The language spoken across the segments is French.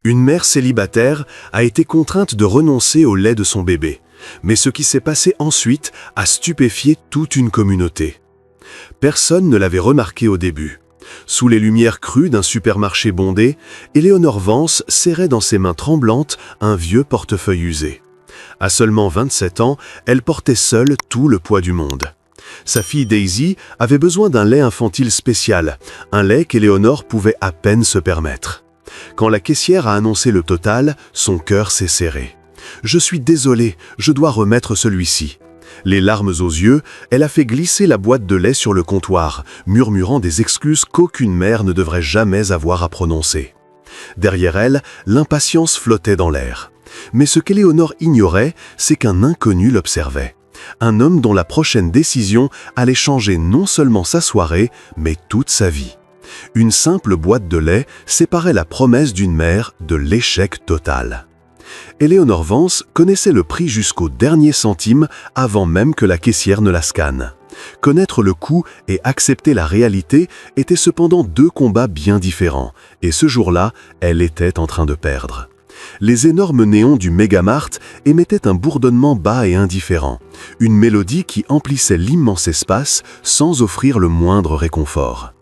Une mère célibataire a été contrainte de renoncer au lait de son bébé. Mais ce qui s'est passé ensuite a stupéfié toute une communauté. Personne ne l'avait remarqué au début. Sous les lumières crues d'un supermarché bondé, Éléonore Vance serrait dans ses mains tremblantes un vieux portefeuille usé. À seulement 27 ans, elle portait seule tout le poids du monde. Sa fille Daisy avait besoin d'un lait infantile spécial, un lait qu'Éléonore pouvait à peine se permettre. Quand la caissière a annoncé le total, son cœur s'est serré. « Je suis désolée, je dois remettre celui-ci. » Les larmes aux yeux, elle a fait glisser la boîte de lait sur le comptoir, murmurant des excuses qu'aucune mère ne devrait jamais avoir à prononcer. Derrière elle, l'impatience flottait dans l'air. Mais ce qu'Éléonore ignorait, c'est qu'un inconnu l'observait. Un homme dont la prochaine décision allait changer non seulement sa soirée, mais toute sa vie. Une simple boîte de lait séparait la promesse d'une mère de l'échec total. Éléonore Vance connaissait le prix jusqu'au dernier centime avant même que la caissière ne la scanne. Connaître le coût et accepter la réalité étaient cependant deux combats bien différents, et ce jour-là, elle était en train de perdre. Les énormes néons du Megamart émettaient un bourdonnement bas et indifférent, une mélodie qui emplissait l'immense espace sans offrir le moindre réconfort.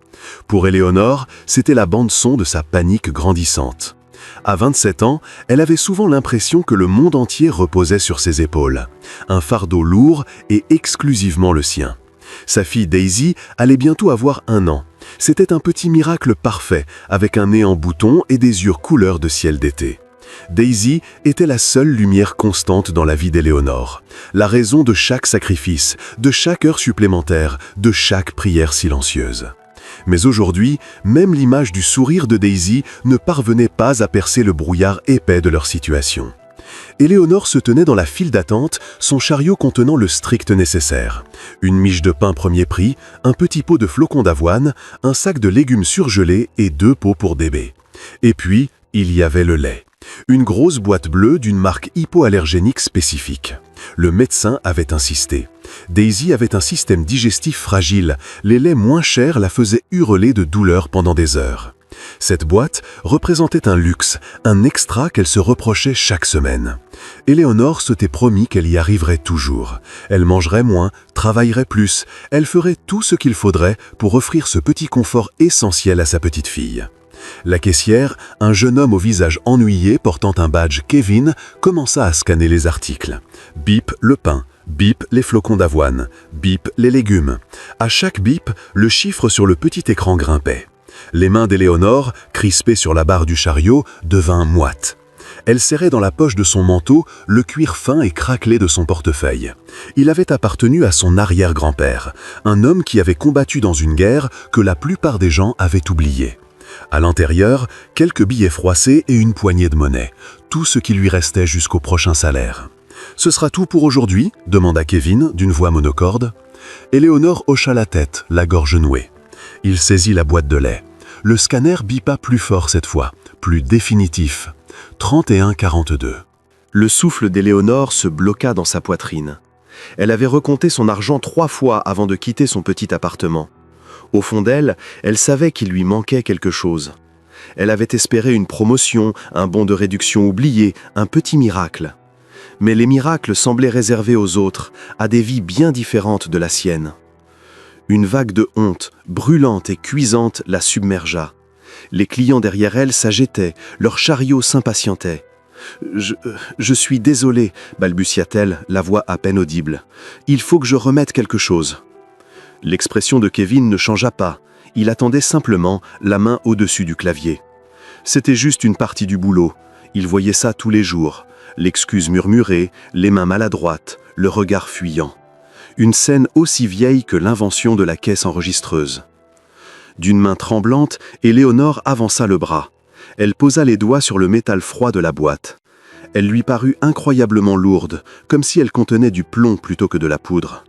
Pour Éléonore, c'était la bande-son de sa panique grandissante. À 27 ans, elle avait souvent l'impression que le monde entier reposait sur ses épaules. Un fardeau lourd et exclusivement le sien. Sa fille Daisy allait bientôt avoir 1 an. C'était un petit miracle parfait, avec un nez en bouton et des yeux couleur de ciel d'été. Daisy était la seule lumière constante dans la vie d'Éléonore, la raison de chaque sacrifice, de chaque heure supplémentaire, de chaque prière silencieuse. Mais aujourd'hui, même l'image du sourire de Daisy ne parvenait pas à percer le brouillard épais de leur situation. Éléonore se tenait dans la file d'attente, son chariot contenant le strict nécessaire. Une miche de pain premier prix, un petit pot de flocons d'avoine, un sac de légumes surgelés et 2 pots pour bébé. Et puis, il y avait le lait. Une grosse boîte bleue d'une marque hypoallergénique spécifique. Le médecin avait insisté. Daisy avait un système digestif fragile. Les laits moins chers la faisaient hurler de douleur pendant des heures. Cette boîte représentait un luxe, un extra qu'elle se reprochait chaque semaine. Éléonore s'était promis qu'elle y arriverait toujours. Elle mangerait moins, travaillerait plus. Elle ferait tout ce qu'il faudrait pour offrir ce petit confort essentiel à sa petite fille. La caissière, un jeune homme au visage ennuyé portant un badge Kevin, commença à scanner les articles. Bip le pain, bip les flocons d'avoine, bip les légumes. À chaque bip, le chiffre sur le petit écran grimpait. Les mains d'Éléonore, crispées sur la barre du chariot, devinrent moites. Elle serrait dans la poche de son manteau le cuir fin et craquelé de son portefeuille. Il avait appartenu à son arrière-grand-père, un homme qui avait combattu dans une guerre que la plupart des gens avaient oubliée. À l'intérieur, quelques billets froissés et une poignée de monnaie, tout ce qui lui restait jusqu'au prochain salaire. « Ce sera tout pour aujourd'hui ?» demanda Kevin d'une voix monocorde. Éléonore hocha la tête, la gorge nouée. Il saisit la boîte de lait. Le scanner bipa plus fort cette fois, plus définitif. 31,42. Le souffle d'Éléonore se bloqua dans sa poitrine. Elle avait recompté son argent 3 fois avant de quitter son petit appartement. Au fond d'elle, elle savait qu'il lui manquait quelque chose. Elle avait espéré une promotion, un bon de réduction oublié, un petit miracle. Mais les miracles semblaient réservés aux autres, à des vies bien différentes de la sienne. Une vague de honte, brûlante et cuisante, la submergea. Les clients derrière elle s'agitaient, leur chariot s'impatientait. « Je suis désolée » balbutia-t-elle, la voix à peine audible. « Il faut que je remette quelque chose. » L'expression de Kevin ne changea pas. Il attendait simplement, la main au-dessus du clavier. C'était juste une partie du boulot. Il voyait ça tous les jours. L'excuse murmurée, les mains maladroites, le regard fuyant. Une scène aussi vieille que l'invention de la caisse enregistreuse. D'une main tremblante, Éléonore avança le bras. Elle posa les doigts sur le métal froid de la boîte. Elle lui parut incroyablement lourde, comme si elle contenait du plomb plutôt que de la poudre.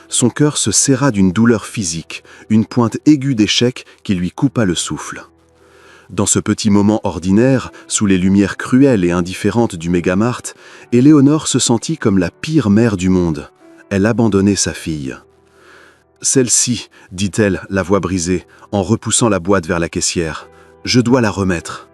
Son cœur se serra d'une douleur physique, une pointe aiguë d'échec qui lui coupa le souffle. Dans ce petit moment ordinaire, sous les lumières cruelles et indifférentes du Megamart, Éléonore se sentit comme la pire mère du monde. Elle abandonnait sa fille. « Celle-ci, dit-elle, la voix brisée, en repoussant la boîte vers la caissière. Je dois la remettre. »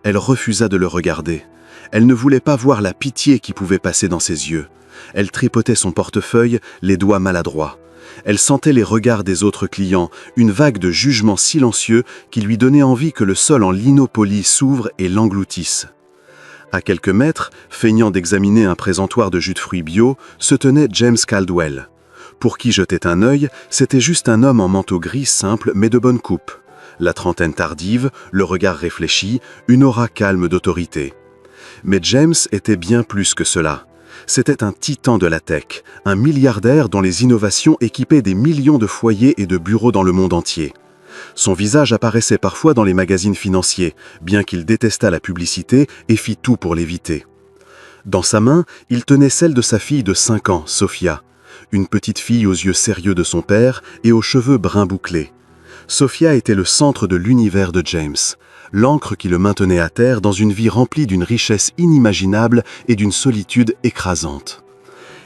Elle refusa de le regarder. Elle ne voulait pas voir la pitié qui pouvait passer dans ses yeux. Elle tripotait son portefeuille, les doigts maladroits. Elle sentait les regards des autres clients, une vague de jugement silencieux qui lui donnait envie que le sol en lino poli s'ouvre et l'engloutisse. À quelques mètres, feignant d'examiner un présentoir de jus de fruits bio, se tenait James Caldwell. Pour qui jetait un œil, c'était juste un homme en manteau gris simple mais de bonne coupe. La trentaine tardive, le regard réfléchi, une aura calme d'autorité. Mais James était bien plus que cela. C'était un titan de la tech, un milliardaire dont les innovations équipaient des millions de foyers et de bureaux dans le monde entier. Son visage apparaissait parfois dans les magazines financiers, bien qu'il détestât la publicité et fit tout pour l'éviter. Dans sa main, il tenait celle de sa fille de 5 ans, Sophia, une petite fille aux yeux sérieux de son père et aux cheveux bruns bouclés. Sophia était le centre de l'univers de James, l'ancre qui le maintenait à terre dans une vie remplie d'une richesse inimaginable et d'une solitude écrasante.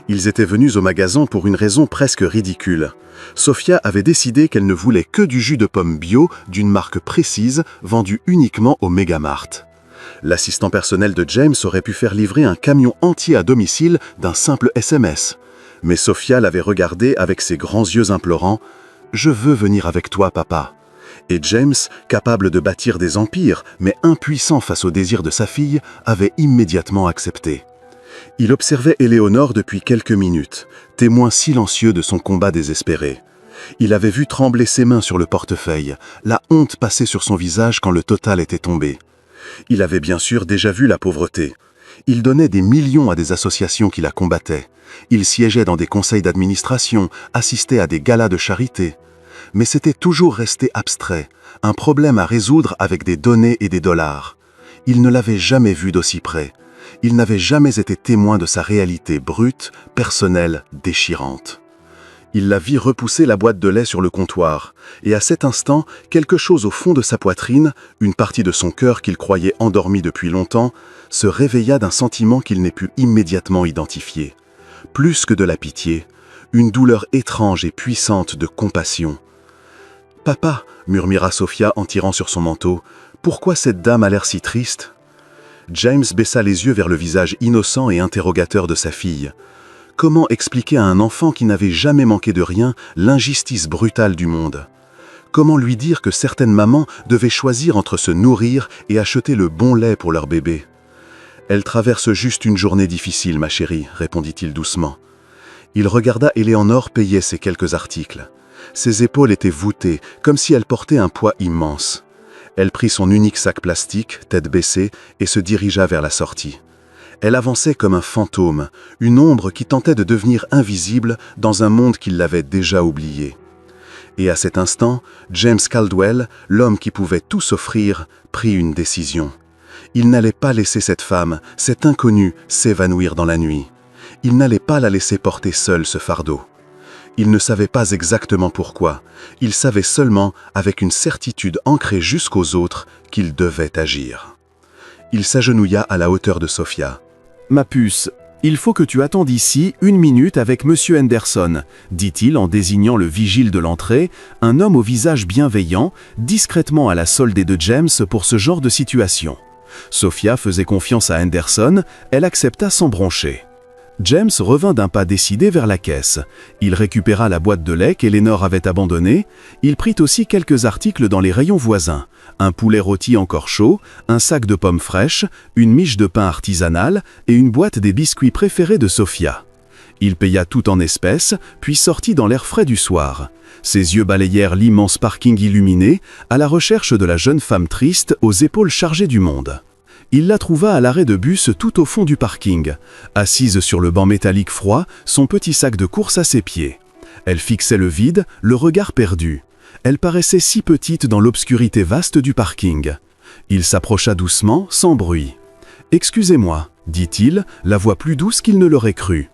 Ils étaient venus au magasin pour une raison presque ridicule. Sophia avait décidé qu'elle ne voulait que du jus de pomme bio d'une marque précise, vendu uniquement au Megamart. L'assistant personnel de James aurait pu faire livrer un camion entier à domicile d'un simple SMS. Mais Sophia l'avait regardé avec ses grands yeux implorants. « Je veux venir avec toi, papa. » Et James, capable de bâtir des empires, mais impuissant face au désir de sa fille, avait immédiatement accepté. Il observait Éléonore depuis quelques minutes, témoin silencieux de son combat désespéré. Il avait vu trembler ses mains sur le portefeuille, la honte passer sur son visage quand le total était tombé. Il avait bien sûr déjà vu la pauvreté. Il donnait des millions à des associations qui la combattaient. Il siégeait dans des conseils d'administration, assistait à des galas de charité. Mais c'était toujours resté abstrait, un problème à résoudre avec des données et des dollars. Il ne l'avait jamais vu d'aussi près. Il n'avait jamais été témoin de sa réalité brute, personnelle, déchirante. Il la vit repousser la boîte de lait sur le comptoir, et à cet instant, quelque chose au fond de sa poitrine, une partie de son cœur qu'il croyait endormi depuis longtemps, se réveilla d'un sentiment qu'il n'ait pu immédiatement identifier. Plus que de la pitié, une douleur étrange et puissante de compassion. « Papa » murmura Sophia en tirant sur son manteau, « pourquoi cette dame a l'air si triste ?» James baissa les yeux vers le visage innocent et interrogateur de sa fille. Comment expliquer à un enfant qui n'avait jamais manqué de rien l'injustice brutale du monde? Comment lui dire que certaines mamans devaient choisir entre se nourrir et acheter le bon lait pour leur bébé? « Elle traverse juste une journée difficile, ma chérie, » répondit-il doucement. Il regarda Éléonore payer ses quelques articles. Ses épaules étaient voûtées, comme si elle portait un poids immense. Elle prit son unique sac plastique, tête baissée, et se dirigea vers la sortie. Elle avançait comme un fantôme, une ombre qui tentait de devenir invisible dans un monde qui l'avait déjà oublié. Et à cet instant, James Caldwell, l'homme qui pouvait tout s'offrir, prit une décision. Il n'allait pas laisser cette femme, cet inconnu, s'évanouir dans la nuit. Il n'allait pas la laisser porter seule ce fardeau. Il ne savait pas exactement pourquoi. Il savait seulement, avec une certitude ancrée jusqu'aux autres, qu'il devait agir. Il s'agenouilla à la hauteur de Sophia. « Ma puce, il faut que tu attendes ici 1 minute avec Monsieur Henderson, dit-il en désignant le vigile de l'entrée, un homme au visage bienveillant, discrètement à la solde de James pour ce genre de situation. Sophia faisait confiance à Henderson, elle accepta sans broncher. James revint d'un pas décidé vers la caisse. Il récupéra la boîte de lait qu'Eleanor avait abandonnée. Il prit aussi quelques articles dans les rayons voisins. Un poulet rôti encore chaud, un sac de pommes fraîches, une miche de pain artisanal et une boîte des biscuits préférés de Sophia. Il paya tout en espèces, puis sortit dans l'air frais du soir. Ses yeux balayèrent l'immense parking illuminé, à la recherche de la jeune femme triste aux épaules chargées du monde. Il la trouva à l'arrêt de bus tout au fond du parking, assise sur le banc métallique froid, son petit sac de course à ses pieds. Elle fixait le vide, le regard perdu. Elle paraissait si petite dans l'obscurité vaste du parking. Il s'approcha doucement, sans bruit. « Excusez-moi » dit-il, la voix plus douce qu'il ne l'aurait cru.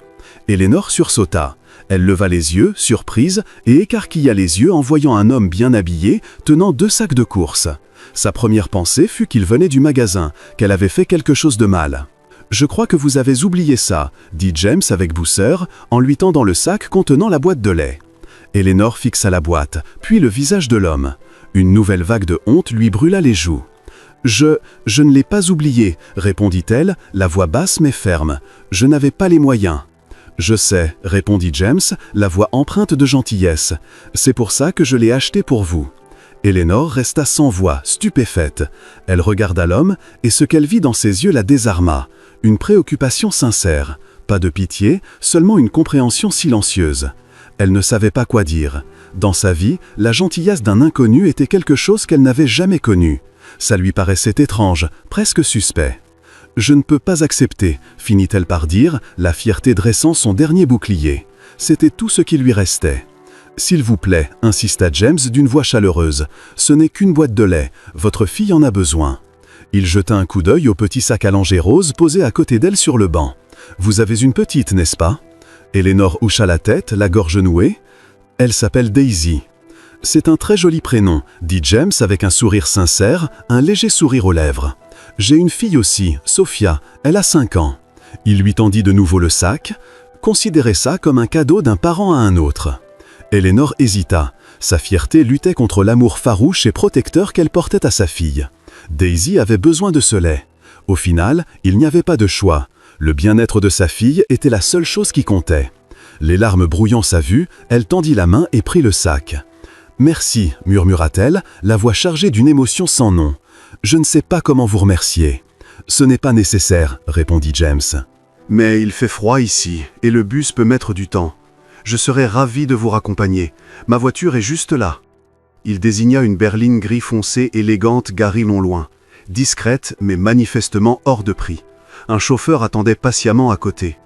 Éléonore sursauta. Elle leva les yeux, surprise, et écarquilla les yeux en voyant un homme bien habillé, tenant 2 sacs de course. Sa première pensée fut qu'il venait du magasin, qu'elle avait fait quelque chose de mal. « Je crois que vous avez oublié ça », dit James avec douceur, en lui tendant le sac contenant la boîte de lait. Éléonore fixa la boîte, puis le visage de l'homme. Une nouvelle vague de honte lui brûla les joues. « Je ne l'ai pas oublié, répondit-elle, la voix basse mais ferme. Je n'avais pas les moyens. Je sais, répondit James, la voix empreinte de gentillesse. C'est pour ça que je l'ai acheté pour vous. Eleanor resta sans voix, stupéfaite. Elle regarda l'homme, et ce qu'elle vit dans ses yeux la désarma. Une préoccupation sincère. Pas de pitié, seulement une compréhension silencieuse. Elle ne savait pas quoi dire. Dans sa vie, la gentillesse d'un inconnu était quelque chose qu'elle n'avait jamais connu. Ça lui paraissait étrange, presque suspect. « Je ne peux pas accepter », finit-elle par dire, la fierté dressant son dernier bouclier. C'était tout ce qui lui restait. « S'il vous plaît », insista James d'une voix chaleureuse, « ce n'est qu'une boîte de lait, votre fille en a besoin. » Il jeta un coup d'œil au petit sac à langer rose posé à côté d'elle sur le banc. « Vous avez une petite, n'est-ce pas ?» Eleanor hocha la tête, la gorge nouée. « Elle s'appelle Daisy. » « C'est un très joli prénom, » dit James avec un sourire sincère, un léger sourire aux lèvres. « J'ai une fille aussi, Sophia, elle a 5 ans. » Il lui tendit de nouveau le sac. Considérez ça comme un cadeau d'un parent à un autre. Eleanor hésita. Sa fierté luttait contre l'amour farouche et protecteur qu'elle portait à sa fille. Daisy avait besoin de ce lait. Au final, il n'y avait pas de choix. Le bien-être de sa fille était la seule chose qui comptait. Les larmes brouillant sa vue, elle tendit la main et prit le sac. « Merci » murmura-t-elle, la voix chargée d'une émotion sans nom. « Je ne sais pas comment vous remercier. »« Ce n'est pas nécessaire » répondit James. « Mais il fait froid ici, et le bus peut mettre du temps. Je serais ravi de vous raccompagner. Ma voiture est juste là. » Il désigna une berline gris foncé élégante garée non loin, discrète mais manifestement hors de prix. Un chauffeur attendait patiemment à côté.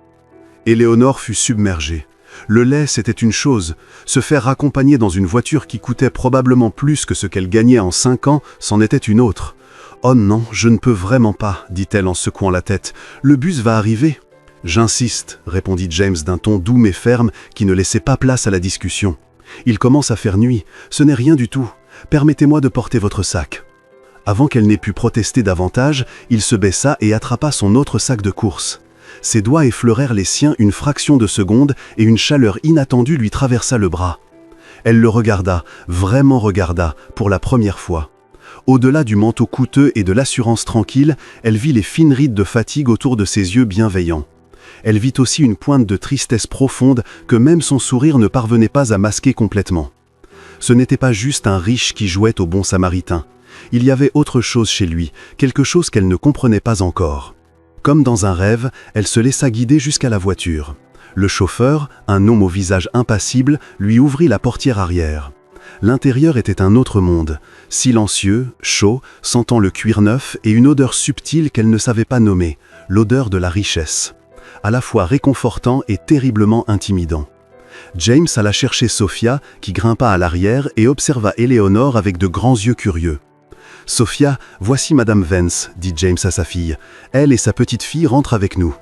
Éléonore fut submergée. Le lait, c'était une chose. Se faire raccompagner dans une voiture qui coûtait probablement plus que ce qu'elle gagnait en 5 ans, c'en était une autre. « Oh non, je ne peux vraiment pas, » dit-elle en secouant la tête. « Le bus va arriver. »« J'insiste, » répondit James d'un ton doux mais ferme qui ne laissait pas place à la discussion. « Il commence à faire nuit. Ce n'est rien du tout. Permettez-moi de porter votre sac. » Avant qu'elle n'ait pu protester davantage, il se baissa et attrapa son autre sac de course. Ses doigts effleurèrent les siens une fraction de seconde et une chaleur inattendue lui traversa le bras. Elle le regarda, vraiment regarda, pour la première fois. Au-delà du manteau coûteux et de l'assurance tranquille, elle vit les fines rides de fatigue autour de ses yeux bienveillants. Elle vit aussi une pointe de tristesse profonde que même son sourire ne parvenait pas à masquer complètement. Ce n'était pas juste un riche qui jouait au bon samaritain. Il y avait autre chose chez lui, quelque chose qu'elle ne comprenait pas encore. Comme dans un rêve, elle se laissa guider jusqu'à la voiture. Le chauffeur, un homme au visage impassible, lui ouvrit la portière arrière. L'intérieur était un autre monde, silencieux, chaud, sentant le cuir neuf et une odeur subtile qu'elle ne savait pas nommer, l'odeur de la richesse. À la fois réconfortant et terriblement intimidant. James alla chercher Sophia, qui grimpa à l'arrière et observa Éléonore avec de grands yeux curieux. « Sophia, voici Madame Vance, » dit James à sa fille. « Elle et sa petite fille rentrent avec nous. »«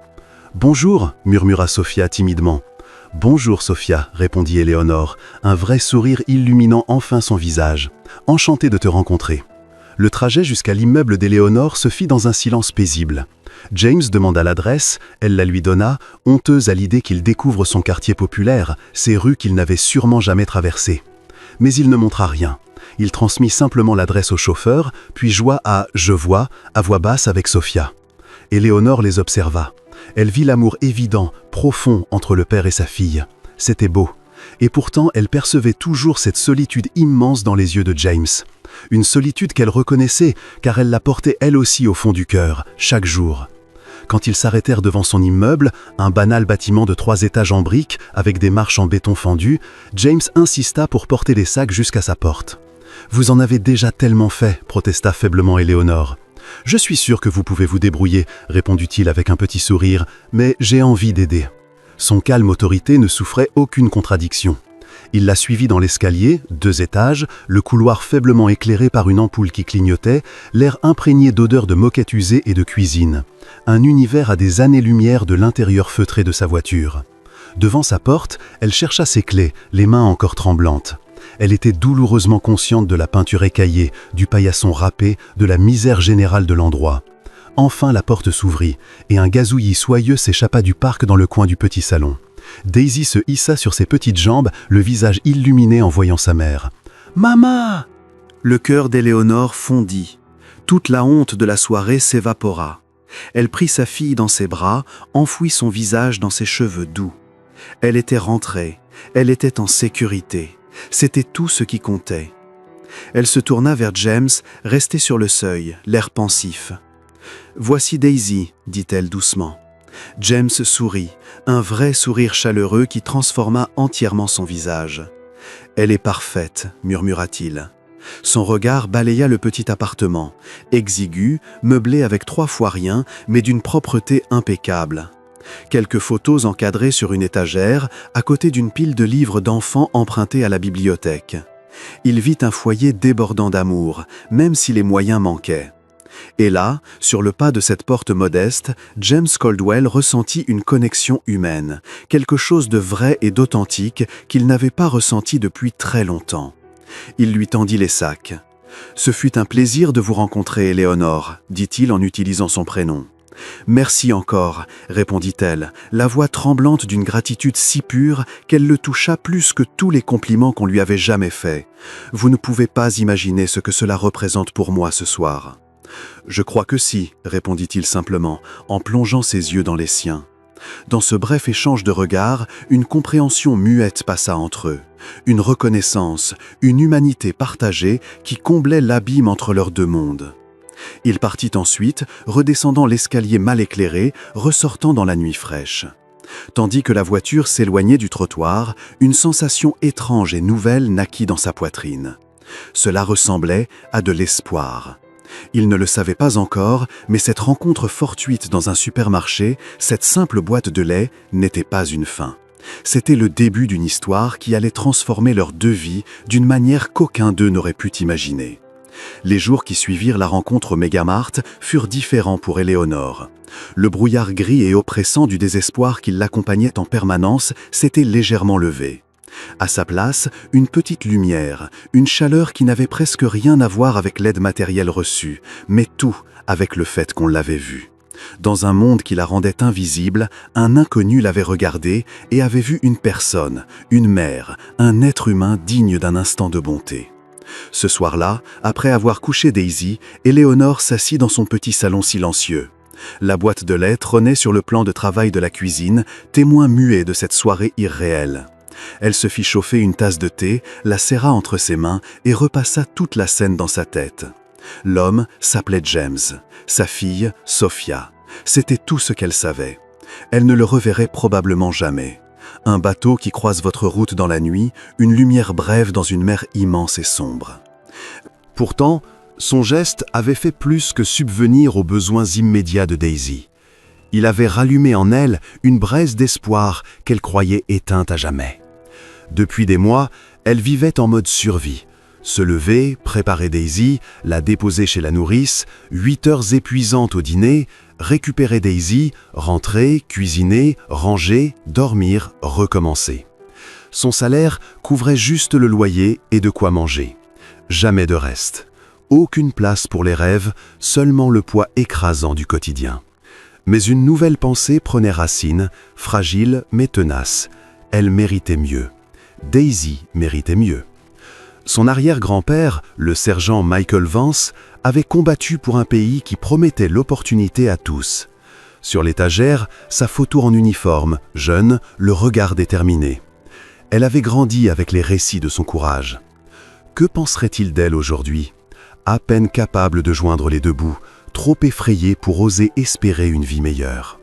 Bonjour, » murmura Sophia timidement. « Bonjour, Sophia, » répondit Éléonore, un vrai sourire illuminant enfin son visage. « Enchantée de te rencontrer. » Le trajet jusqu'à l'immeuble d'Éléonore se fit dans un silence paisible. James demanda l'adresse, elle la lui donna, honteuse à l'idée qu'il découvre son quartier populaire, ces rues qu'il n'avait sûrement jamais traversées. Mais il ne montra rien. Il transmit simplement l'adresse au chauffeur, puis joua à « Je vois » à voix basse avec Sophia. Éléonore les observa. Elle vit l'amour évident, profond entre le père et sa fille. C'était beau. Et pourtant, elle percevait toujours cette solitude immense dans les yeux de James. Une solitude qu'elle reconnaissait, car elle la portait elle aussi au fond du cœur, chaque jour. Quand ils s'arrêtèrent devant son immeuble, un banal bâtiment de 3 étages en briques, avec des marches en béton fendu, James insista pour porter les sacs jusqu'à sa porte. « Vous en avez déjà tellement fait » protesta faiblement Éléonore. « Je suis sûr que vous pouvez vous débrouiller » répondit-il avec un petit sourire, « mais j'ai envie d'aider. » Son calme autorité ne souffrait aucune contradiction. Il la suivit dans l'escalier, 2 étages, le couloir faiblement éclairé par une ampoule qui clignotait, l'air imprégné d'odeurs de moquette usée et de cuisine. Un univers à des années-lumière de l'intérieur feutré de sa voiture. Devant sa porte, elle chercha ses clés, les mains encore tremblantes. Elle était douloureusement consciente de la peinture écaillée, du paillasson râpé, de la misère générale de l'endroit. Enfin la porte s'ouvrit, et un gazouillis soyeux s'échappa du parc dans le coin du petit salon. Daisy se hissa sur ses petites jambes, le visage illuminé en voyant sa mère. « Maman !» Le cœur d'Éléonore fondit. Toute la honte de la soirée s'évapora. Elle prit sa fille dans ses bras, enfouit son visage dans ses cheveux doux. Elle était rentrée, elle était en sécurité. C'était tout ce qui comptait. Elle se tourna vers James, resté sur le seuil, l'air pensif. « Voici Daisy, dit-elle doucement. » James sourit, un vrai sourire chaleureux qui transforma entièrement son visage. « Elle est parfaite, murmura-t-il. » Son regard balaya le petit appartement, exigu, meublé avec 3 fois rien, mais d'une propreté impeccable. Quelques photos encadrées sur une étagère, à côté d'une pile de livres d'enfants empruntés à la bibliothèque. Il vit un foyer débordant d'amour, même si les moyens manquaient. Et là, sur le pas de cette porte modeste, James Caldwell ressentit une connexion humaine, quelque chose de vrai et d'authentique qu'il n'avait pas ressenti depuis très longtemps. Il lui tendit les sacs. « Ce fut un plaisir de vous rencontrer, Éléonore, » dit-il en utilisant son prénom. « Merci encore, » répondit-elle, la voix tremblante d'une gratitude si pure qu'elle le toucha plus que tous les compliments qu'on lui avait jamais faits. « Vous ne pouvez pas imaginer ce que cela représente pour moi ce soir. »« Je crois que si, » répondit-il simplement, en plongeant ses yeux dans les siens. Dans ce bref échange de regards, une compréhension muette passa entre eux, une reconnaissance, une humanité partagée qui comblait l'abîme entre leurs 2 mondes. Il partit ensuite, redescendant l'escalier mal éclairé, ressortant dans la nuit fraîche. Tandis que la voiture s'éloignait du trottoir, une sensation étrange et nouvelle naquit dans sa poitrine. Cela ressemblait à de l'espoir. Il ne le savait pas encore, mais cette rencontre fortuite dans un supermarché, cette simple boîte de lait, n'était pas une fin. C'était le début d'une histoire qui allait transformer leurs 2 vies d'une manière qu'aucun d'eux n'aurait pu imaginer. Les jours qui suivirent la rencontre au Megamart furent différents pour Éléonore. Le brouillard gris et oppressant du désespoir qui l'accompagnait en permanence s'était légèrement levé. À sa place, une petite lumière, une chaleur qui n'avait presque rien à voir avec l'aide matérielle reçue, mais tout avec le fait qu'on l'avait vue. Dans un monde qui la rendait invisible, un inconnu l'avait regardée et avait vu une personne, une mère, un être humain digne d'un instant de bonté. Ce soir-là, après avoir couché Daisy, Éléonore s'assit dans son petit salon silencieux. La boîte de lait trônait sur le plan de travail de la cuisine, témoin muet de cette soirée irréelle. Elle se fit chauffer une tasse de thé, la serra entre ses mains et repassa toute la scène dans sa tête. L'homme s'appelait James, sa fille, Sophia. C'était tout ce qu'elle savait. Elle ne le reverrait probablement jamais. Un bateau qui croise votre route dans la nuit, une lumière brève dans une mer immense et sombre. Pourtant, son geste avait fait plus que subvenir aux besoins immédiats de Daisy. Il avait rallumé en elle une braise d'espoir qu'elle croyait éteinte à jamais. Depuis des mois, elle vivait en mode survie. Se lever, préparer Daisy, la déposer chez la nourrice, 8 heures épuisantes au dîner, récupérer Daisy, rentrer, cuisiner, ranger, dormir, recommencer. Son salaire couvrait juste le loyer et de quoi manger. Jamais de reste. Aucune place pour les rêves, seulement le poids écrasant du quotidien. Mais une nouvelle pensée prenait racine, fragile mais tenace. Elle méritait mieux. Daisy méritait mieux. Son arrière-grand-père, le sergent Michael Vance, avait combattu pour un pays qui promettait l'opportunité à tous. Sur l'étagère, sa photo en uniforme, jeune, le regard déterminé. Elle avait grandi avec les récits de son courage. Que penserait-il d'elle aujourd'hui? À peine capable de joindre les 2 bouts, trop effrayée pour oser espérer une vie meilleure.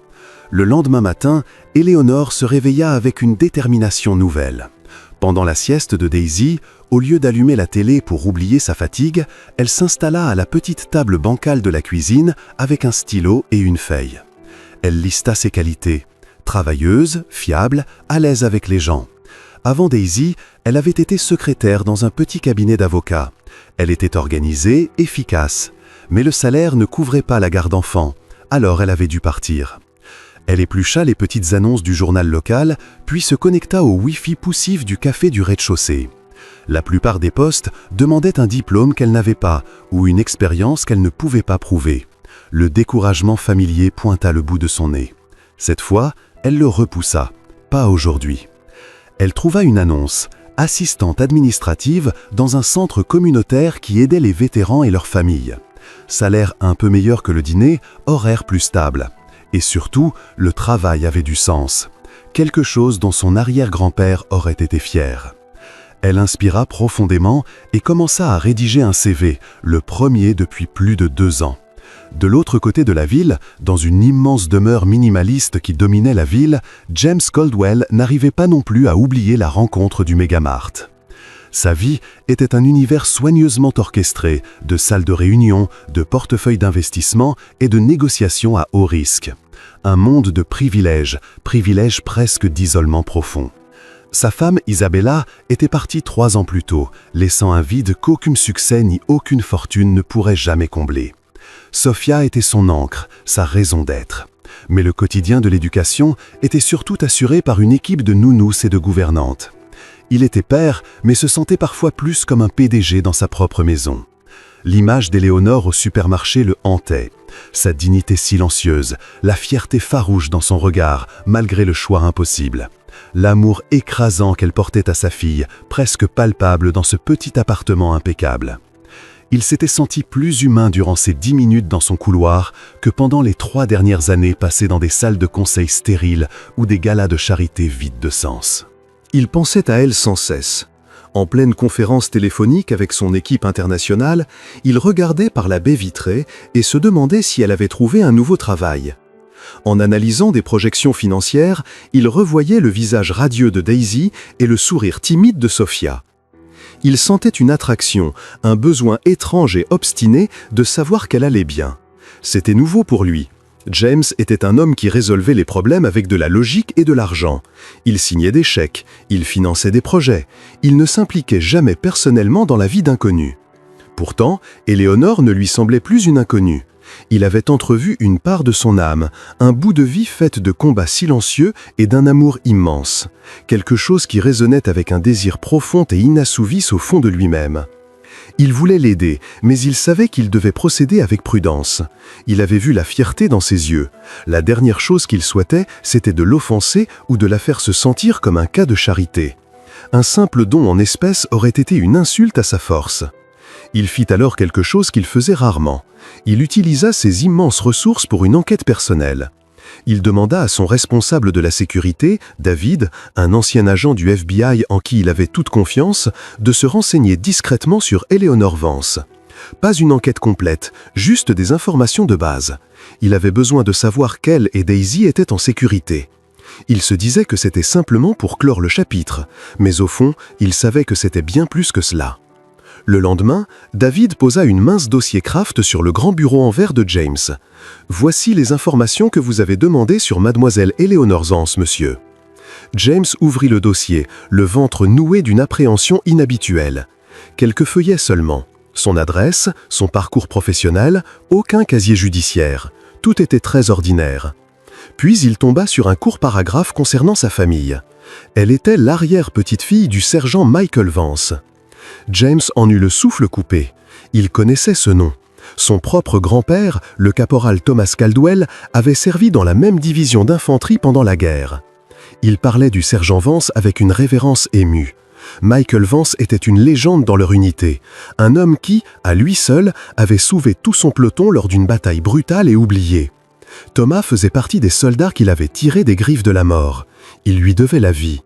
Le lendemain matin, Éléonore se réveilla avec une détermination nouvelle. Pendant la sieste de Daisy, au lieu d'allumer la télé pour oublier sa fatigue, elle s'installa à la petite table bancale de la cuisine avec un stylo et une feuille. Elle lista ses qualités. Travailleuse, fiable, à l'aise avec les gens. Avant Daisy, elle avait été secrétaire dans un petit cabinet d'avocats. Elle était organisée, efficace. Mais le salaire ne couvrait pas la garde d'enfants, alors elle avait dû partir. Elle éplucha les petites annonces du journal local, puis se connecta au Wi-Fi poussif du café du rez-de-chaussée. La plupart des postes demandaient un diplôme qu'elle n'avait pas ou une expérience qu'elle ne pouvait pas prouver. Le découragement familier pointa le bout de son nez. Cette fois, elle le repoussa. Pas aujourd'hui. Elle trouva une annonce, assistante administrative dans un centre communautaire qui aidait les vétérans et leurs familles. Salaire un peu meilleur que le dîner, horaire plus stable. Et surtout, le travail avait du sens. Quelque chose dont son arrière-grand-père aurait été fier. Elle inspira profondément et commença à rédiger un CV, le premier depuis plus de 2 ans. De l'autre côté de la ville, dans une immense demeure minimaliste qui dominait la ville, James Caldwell n'arrivait pas non plus à oublier la rencontre du Megamart. Sa vie était un univers soigneusement orchestré, de salles de réunion, de portefeuilles d'investissement et de négociations à haut risque. Un monde de privilèges, privilèges presque d'isolement profond. Sa femme, Isabella, était partie 3 ans plus tôt, laissant un vide qu'aucun succès ni aucune fortune ne pourrait jamais combler. Sophia était son ancre, sa raison d'être. Mais le quotidien de l'éducation était surtout assuré par une équipe de nounous et de gouvernantes. Il était père, mais se sentait parfois plus comme un PDG dans sa propre maison. L'image d'Éléonore au supermarché le hantait. Sa dignité silencieuse, la fierté farouche dans son regard, malgré le choix impossible. L'amour écrasant qu'elle portait à sa fille, presque palpable dans ce petit appartement impeccable. Il s'était senti plus humain durant ces 10 minutes dans son couloir que pendant les 3 dernières années passées dans des salles de conseil stériles ou des galas de charité vides de sens. Il pensait à elle sans cesse. En pleine conférence téléphonique avec son équipe internationale, il regardait par la baie vitrée et se demandait si elle avait trouvé un nouveau travail. En analysant des projections financières, il revoyait le visage radieux de Daisy et le sourire timide de Sophia. Il sentait une attraction, un besoin étrange et obstiné de savoir qu'elle allait bien. C'était nouveau pour lui. James était un homme qui résolvait les problèmes avec de la logique et de l'argent. Il signait des chèques, il finançait des projets. Il ne s'impliquait jamais personnellement dans la vie d'inconnus. Pourtant, Éléonore ne lui semblait plus une inconnue. Il avait entrevu une part de son âme, un bout de vie faite de combats silencieux et d'un amour immense. Quelque chose qui résonnait avec un désir profond et inassouvi au fond de lui-même. Il voulait l'aider, mais il savait qu'il devait procéder avec prudence. Il avait vu la fierté dans ses yeux. La dernière chose qu'il souhaitait, c'était de l'offenser ou de la faire se sentir comme un cas de charité. Un simple don en espèces aurait été une insulte à sa force. Il fit alors quelque chose qu'il faisait rarement. Il utilisa ses immenses ressources pour une enquête personnelle. Il demanda à son responsable de la sécurité, David, un ancien agent du FBI en qui il avait toute confiance, de se renseigner discrètement sur Éléonore Vance. Pas une enquête complète, juste des informations de base. Il avait besoin de savoir qu'elle et Daisy étaient en sécurité. Il se disait que c'était simplement pour clore le chapitre, mais au fond, il savait que c'était bien plus que cela. Le lendemain, David posa une mince dossier Kraft sur le grand bureau en verre de James. « Voici les informations que vous avez demandées sur mademoiselle Éléonore Vance, monsieur. » James ouvrit le dossier, le ventre noué d'une appréhension inhabituelle. Quelques feuillets seulement. Son adresse, son parcours professionnel, aucun casier judiciaire. Tout était très ordinaire. Puis il tomba sur un court paragraphe concernant sa famille. Elle était l'arrière-petite-fille du sergent Michael Vance. James en eut le souffle coupé. Il connaissait ce nom. Son propre grand-père, le caporal Thomas Caldwell, avait servi dans la même division d'infanterie pendant la guerre. Il parlait du sergent Vance avec une révérence émue. Michael Vance était une légende dans leur unité, un homme qui, à lui seul, avait sauvé tout son peloton lors d'une bataille brutale et oubliée. Thomas faisait partie des soldats qu'il avait tirés des griffes de la mort. Il lui devait la vie.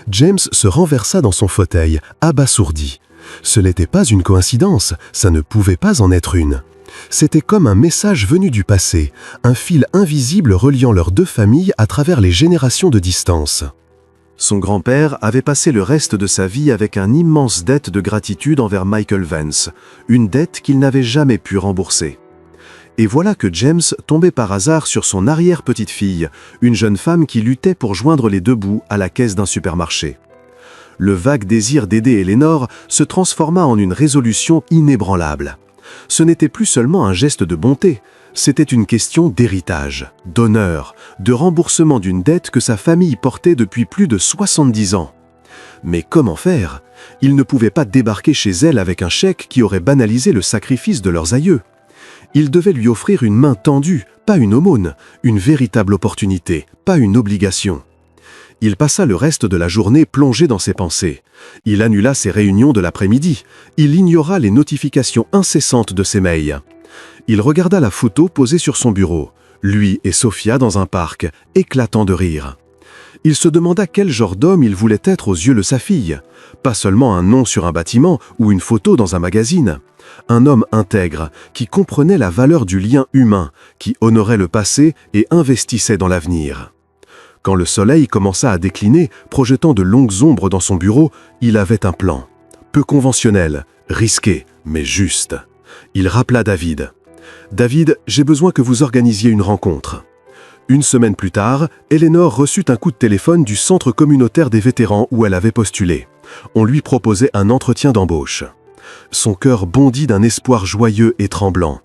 James se renversa dans son fauteuil, abasourdi. Ce n'était pas une coïncidence, ça ne pouvait pas en être une. C'était comme un message venu du passé, un fil invisible reliant leurs 2 familles à travers les générations de distance. Son grand-père avait passé le reste de sa vie avec une immense dette de gratitude envers Michael Vance, une dette qu'il n'avait jamais pu rembourser. Et voilà que James tombait par hasard sur son arrière-petite-fille, une jeune femme qui luttait pour joindre les 2 bouts à la caisse d'un supermarché. Le vague désir d'aider Éléonore se transforma en une résolution inébranlable. Ce n'était plus seulement un geste de bonté, c'était une question d'héritage, d'honneur, de remboursement d'une dette que sa famille portait depuis plus de 70 ans. Mais comment faire? Il ne pouvait pas débarquer chez elle avec un chèque qui aurait banalisé le sacrifice de leurs aïeux. Il devait lui offrir une main tendue, pas une aumône, une véritable opportunité, pas une obligation. Il passa le reste de la journée plongé dans ses pensées. Il annula ses réunions de l'après-midi. Il ignora les notifications incessantes de ses mails. Il regarda la photo posée sur son bureau, lui et Sophia dans un parc, éclatant de rire. Il se demanda quel genre d'homme il voulait être aux yeux de sa fille. Pas seulement un nom sur un bâtiment ou une photo dans un magazine. Un homme intègre, qui comprenait la valeur du lien humain, qui honorait le passé et investissait dans l'avenir. Quand le soleil commença à décliner, projetant de longues ombres dans son bureau, il avait un plan. Peu conventionnel, risqué, mais juste. Il rappela David. « David, j'ai besoin que vous organisiez une rencontre. » Une semaine plus tard, Eleanor reçut un coup de téléphone du centre communautaire des vétérans où elle avait postulé. On lui proposait un entretien d'embauche. Son cœur bondit d'un espoir joyeux et tremblant.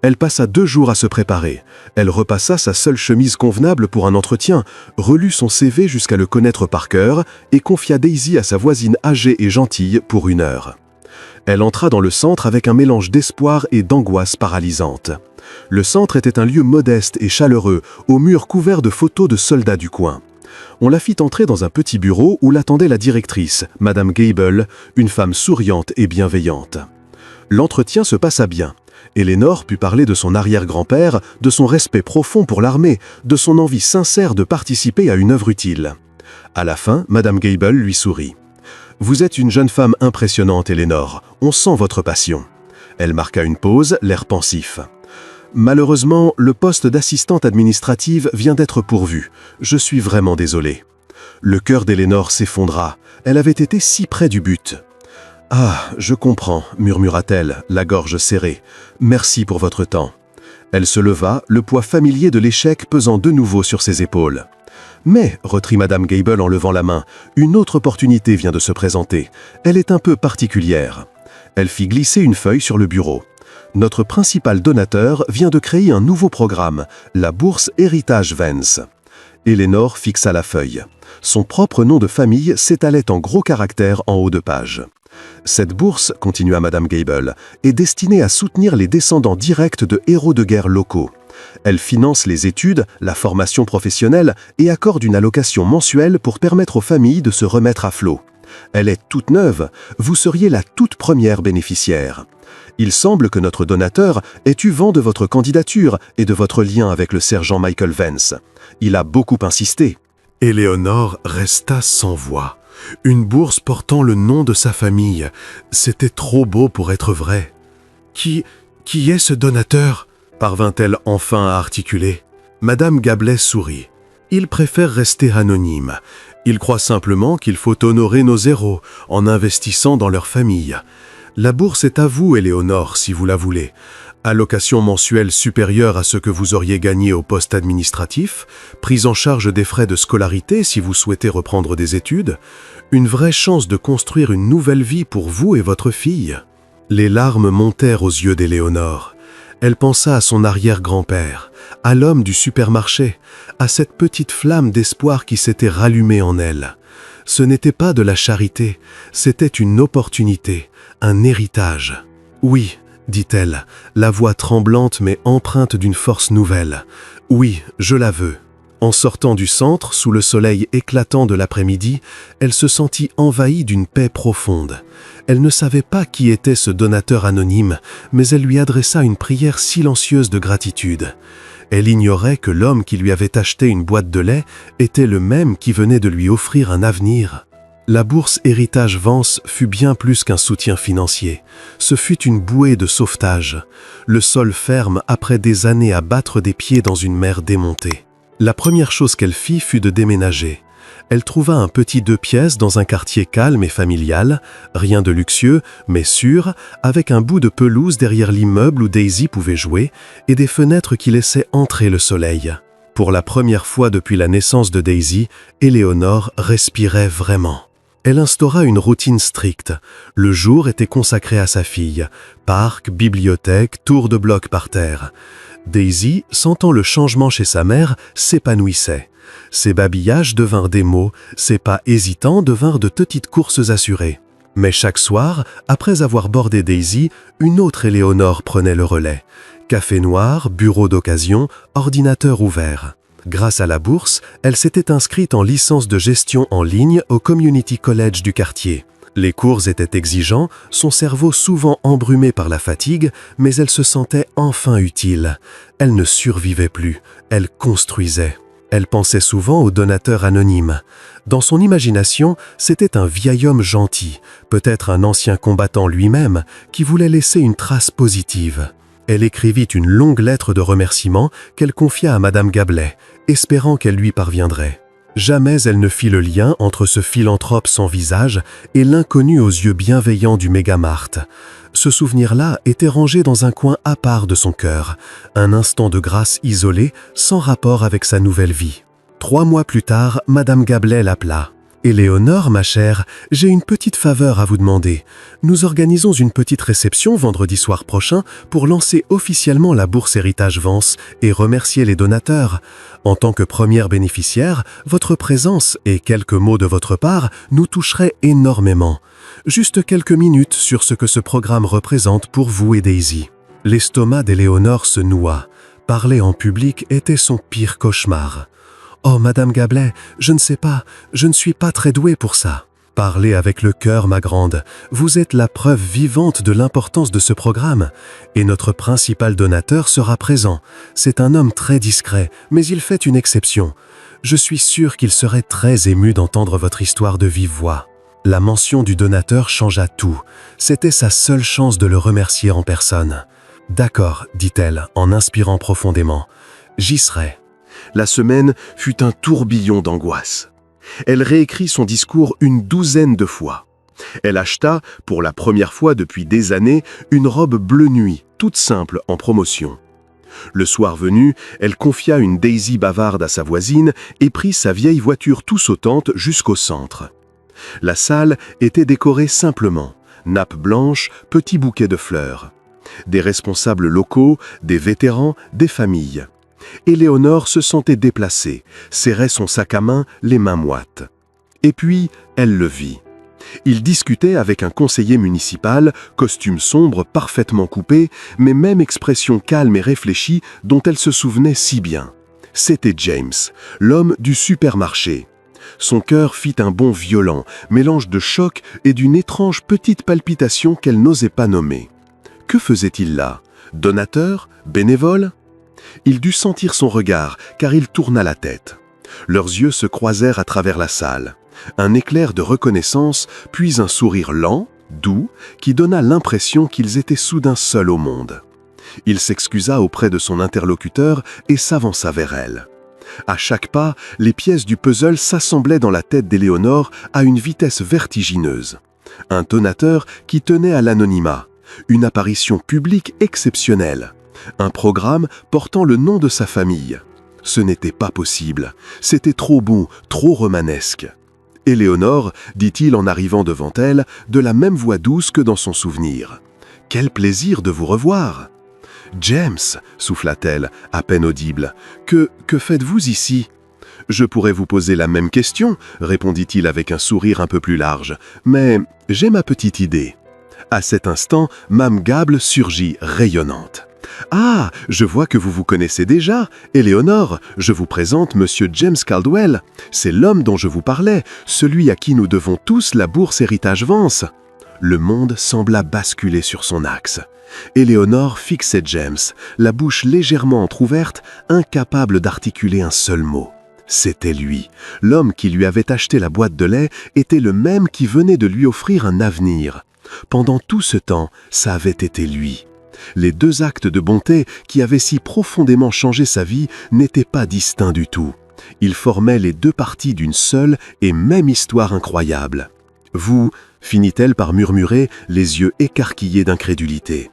Elle passa 2 jours à se préparer. Elle repassa sa seule chemise convenable pour un entretien, relut son CV jusqu'à le connaître par cœur et confia Daisy à sa voisine âgée et gentille pour 1 heure. Elle entra dans le centre avec un mélange d'espoir et d'angoisse paralysante. Le centre était un lieu modeste et chaleureux, aux murs couverts de photos de soldats du coin. On la fit entrer dans un petit bureau où l'attendait la directrice, Madame Gable, une femme souriante et bienveillante. L'entretien se passa bien. Eleanor put parler de son arrière-grand-père, de son respect profond pour l'armée, de son envie sincère de participer à une œuvre utile. À la fin, Madame Gable lui sourit. « Vous êtes une jeune femme impressionnante, Eleanor. On sent votre passion. » Elle marqua une pause, l'air pensif. « Malheureusement, le poste d'assistante administrative vient d'être pourvu. Je suis vraiment désolé. » Le cœur d'Eleanor s'effondra. Elle avait été si près du but. « Ah, je comprends, » murmura-t-elle, la gorge serrée. « Merci pour votre temps. » Elle se leva, le poids familier de l'échec pesant de nouveau sur ses épaules. « Mais, » reprit Madame Gable en levant la main, « une autre opportunité vient de se présenter. Elle est un peu particulière. » Elle fit glisser une feuille sur le bureau. « Notre principal donateur vient de créer un nouveau programme, la bourse Héritage Vance. » Eleanor fixa la feuille. Son propre nom de famille s'étalait en gros caractères en haut de page. « Cette bourse, » continua Madame Gable, « est destinée à soutenir les descendants directs de héros de guerre locaux. Elle finance les études, la formation professionnelle et accorde une allocation mensuelle pour permettre aux familles de se remettre à flot. Elle est toute neuve, vous seriez la toute première bénéficiaire. Il semble que notre donateur ait eu vent de votre candidature et de votre lien avec le sergent Michael Vance. Il a beaucoup insisté. » Eleanor resta sans voix. Une bourse portant le nom de sa famille. C'était trop beau pour être vrai. « Qui est ce donateur ?» parvint-elle enfin à articuler. Madame Gable sourit. « Il préfère rester anonyme. Il croit simplement qu'il faut honorer nos héros en investissant dans leur famille. La bourse est à vous, Eleanor, si vous la voulez. Allocation mensuelle supérieure à ce que vous auriez gagné au poste administratif, prise en charge des frais de scolarité si vous souhaitez reprendre des études, une vraie chance de construire une nouvelle vie pour vous et votre fille. » Les larmes montèrent aux yeux d'Eleanor. Elle pensa à son arrière-grand-père, à l'homme du supermarché, à cette petite flamme d'espoir qui s'était rallumée en elle. Ce n'était pas de la charité, c'était une opportunité, un héritage. « Oui, » dit-elle, la voix tremblante mais empreinte d'une force nouvelle. « Oui, je la veux. » En sortant du centre, sous le soleil éclatant de l'après-midi, elle se sentit envahie d'une paix profonde. Elle ne savait pas qui était ce donateur anonyme, mais elle lui adressa une prière silencieuse de gratitude. Elle ignorait que l'homme qui lui avait acheté une boîte de lait était le même qui venait de lui offrir un avenir. La bourse Héritage Vance fut bien plus qu'un soutien financier. Ce fut une bouée de sauvetage, le sol ferme après des années à battre des pieds dans une mer démontée. La première chose qu'elle fit fut de déménager. Elle trouva un petit 2 pièces dans un quartier calme et familial, rien de luxueux, mais sûr, avec un bout de pelouse derrière l'immeuble où Daisy pouvait jouer et des fenêtres qui laissaient entrer le soleil. Pour la première fois depuis la naissance de Daisy, Eleanor respirait vraiment. Elle instaura une routine stricte. Le jour était consacré à sa fille. Parc, bibliothèque, tour de bloc par terre. Daisy, sentant le changement chez sa mère, s'épanouissait. Ses babillages devinrent des mots, ses pas hésitants devinrent de petites courses assurées. Mais chaque soir, après avoir bordé Daisy, une autre Eleanor prenait le relais. Café noir, bureau d'occasion, ordinateur ouvert. Grâce à la bourse, elle s'était inscrite en licence de gestion en ligne au Community College du quartier. Les cours étaient exigeants, son cerveau souvent embrumé par la fatigue, mais elle se sentait enfin utile. Elle ne survivait plus, elle construisait. Elle pensait souvent au donateur anonyme. Dans son imagination, c'était un vieil homme gentil, peut-être un ancien combattant lui-même, qui voulait laisser une trace positive. Elle écrivit une longue lettre de remerciement qu'elle confia à Madame Gablet, espérant qu'elle lui parviendrait. Jamais elle ne fit le lien entre ce philanthrope sans visage et l'inconnu aux yeux bienveillants du Mégamart. Ce souvenir-là était rangé dans un coin à part de son cœur, un instant de grâce isolé, sans rapport avec sa nouvelle vie. 3 mois plus tard, Madame Gablet l'appela. « Éléonore, ma chère, j'ai une petite faveur à vous demander. Nous organisons une petite réception vendredi soir prochain pour lancer officiellement la bourse Héritage Vance et remercier les donateurs. En tant que première bénéficiaire, votre présence et quelques mots de votre part nous toucheraient énormément. Juste quelques minutes sur ce que ce programme représente pour vous et Daisy. » L'estomac d'Éléonore se noua. Parler en public était son pire cauchemar. « Oh, Madame Gablet, je ne sais pas, je ne suis pas très douée pour ça. » « Parlez avec le cœur, ma grande. Vous êtes la preuve vivante de l'importance de ce programme. Et notre principal donateur sera présent. C'est un homme très discret, mais il fait une exception. Je suis sûre qu'il serait très ému d'entendre votre histoire de vive voix. » La mention du donateur changea tout. C'était sa seule chance de le remercier en personne. « D'accord, dit-elle, en inspirant profondément. J'y serai. » La semaine fut un tourbillon d'angoisse. Elle réécrit son discours une 12aine de fois. Elle acheta, pour la première fois depuis des années, une robe bleu nuit, toute simple en promotion. Le soir venu, elle confia une Daisy bavarde à sa voisine et prit sa vieille voiture tout sautante jusqu'au centre. La salle était décorée simplement, nappe blanche, petits bouquets de fleurs. Des responsables locaux, des vétérans, des familles. Éléonore se sentait déplacée, serrait son sac à main, les mains moites. Et puis, elle le vit. Il discutait avec un conseiller municipal, costume sombre parfaitement coupé, mais même expression calme et réfléchie dont elle se souvenait si bien. C'était James, l'homme du supermarché. Son cœur fit un bond violent, mélange de choc et d'une étrange petite palpitation qu'elle n'osait pas nommer. Que faisait-il là? Donateur? Bénévole? Il dut sentir son regard, car il tourna la tête. Leurs yeux se croisèrent à travers la salle. Un éclair de reconnaissance, puis un sourire lent, doux, qui donna l'impression qu'ils étaient soudain seuls au monde. Il s'excusa auprès de son interlocuteur et s'avança vers elle. À chaque pas, les pièces du puzzle s'assemblaient dans la tête d'Éléonore à une vitesse vertigineuse. Un donateur qui tenait à l'anonymat, une apparition publique exceptionnelle. Un programme portant le nom de sa famille. Ce n'était pas possible. C'était trop beau, trop romanesque. « Éléonore, dit-il en arrivant devant elle, de la même voix douce que dans son souvenir. « Quel plaisir de vous revoir !»« James, souffla-t-elle, à peine audible, que faites-vous ici ?»« Je pourrais vous poser la même question, répondit-il avec un sourire un peu plus large, mais j'ai ma petite idée. » À cet instant, Mame Gable surgit rayonnante. « Ah, je vois que vous vous connaissez déjà. Éléonore, je vous présente Monsieur James Caldwell. C'est l'homme dont je vous parlais, celui à qui nous devons tous la bourse Héritage Vance. » Le monde sembla basculer sur son axe. Éléonore fixait James, la bouche légèrement entr'ouverte, incapable d'articuler un seul mot. C'était lui. L'homme qui lui avait acheté la boîte de lait était le même qui venait de lui offrir un avenir. Pendant tout ce temps, ça avait été lui. Les 2 actes de bonté qui avaient si profondément changé sa vie n'étaient pas distincts du tout. Ils formaient les 2 parties d'une seule et même histoire incroyable. « Vous » finit-elle par murmurer, les yeux écarquillés d'incrédulité.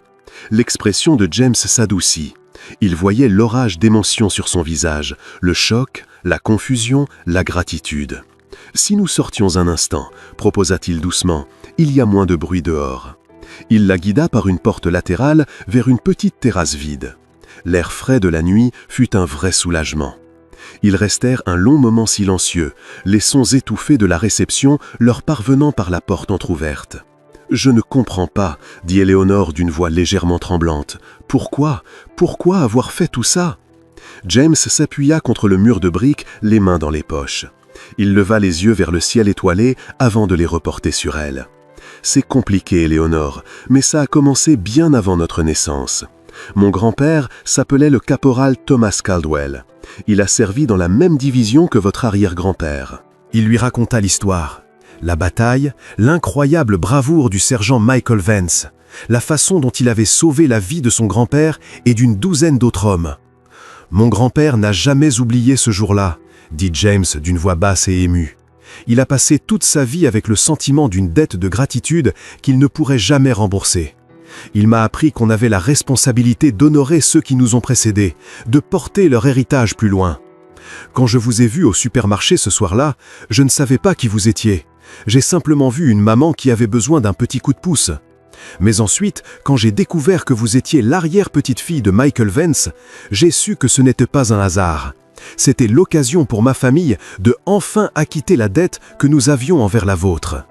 L'expression de James s'adoucit. Il voyait l'orage d'émotions sur son visage, le choc, la confusion, la gratitude. « Si nous sortions un instant, proposa-t-il doucement, il y a moins de bruit dehors. » Il la guida par une porte latérale vers une petite terrasse vide. L'air frais de la nuit fut un vrai soulagement. Ils restèrent un long moment silencieux, les sons étouffés de la réception leur parvenant par la porte entr'ouverte. « Je ne comprends pas, » dit Éléonore d'une voix légèrement tremblante. « Pourquoi avoir fait tout ça ?» James s'appuya contre le mur de briques, les mains dans les poches. Il leva les yeux vers le ciel étoilé avant de les reporter sur elle. C'est compliqué, Éléonore, mais ça a commencé bien avant notre naissance. Mon grand-père s'appelait le caporal Thomas Caldwell. Il a servi dans la même division que votre arrière-grand-père. » Il lui raconta l'histoire, la bataille, l'incroyable bravoure du sergent Michael Vance, la façon dont il avait sauvé la vie de son grand-père et d'une douzaine d'autres hommes. « Mon grand-père n'a jamais oublié ce jour-là, » dit James d'une voix basse et émue. Il a passé toute sa vie avec le sentiment d'une dette de gratitude qu'il ne pourrait jamais rembourser. Il m'a appris qu'on avait la responsabilité d'honorer ceux qui nous ont précédés, de porter leur héritage plus loin. Quand je vous ai vu au supermarché ce soir-là, je ne savais pas qui vous étiez. J'ai simplement vu une maman qui avait besoin d'un petit coup de pouce. Mais ensuite, quand j'ai découvert que vous étiez l'arrière-petite-fille de Michael Vance, j'ai su que ce n'était pas un hasard. C'était l'occasion pour ma famille de enfin acquitter la dette que nous avions envers la vôtre. »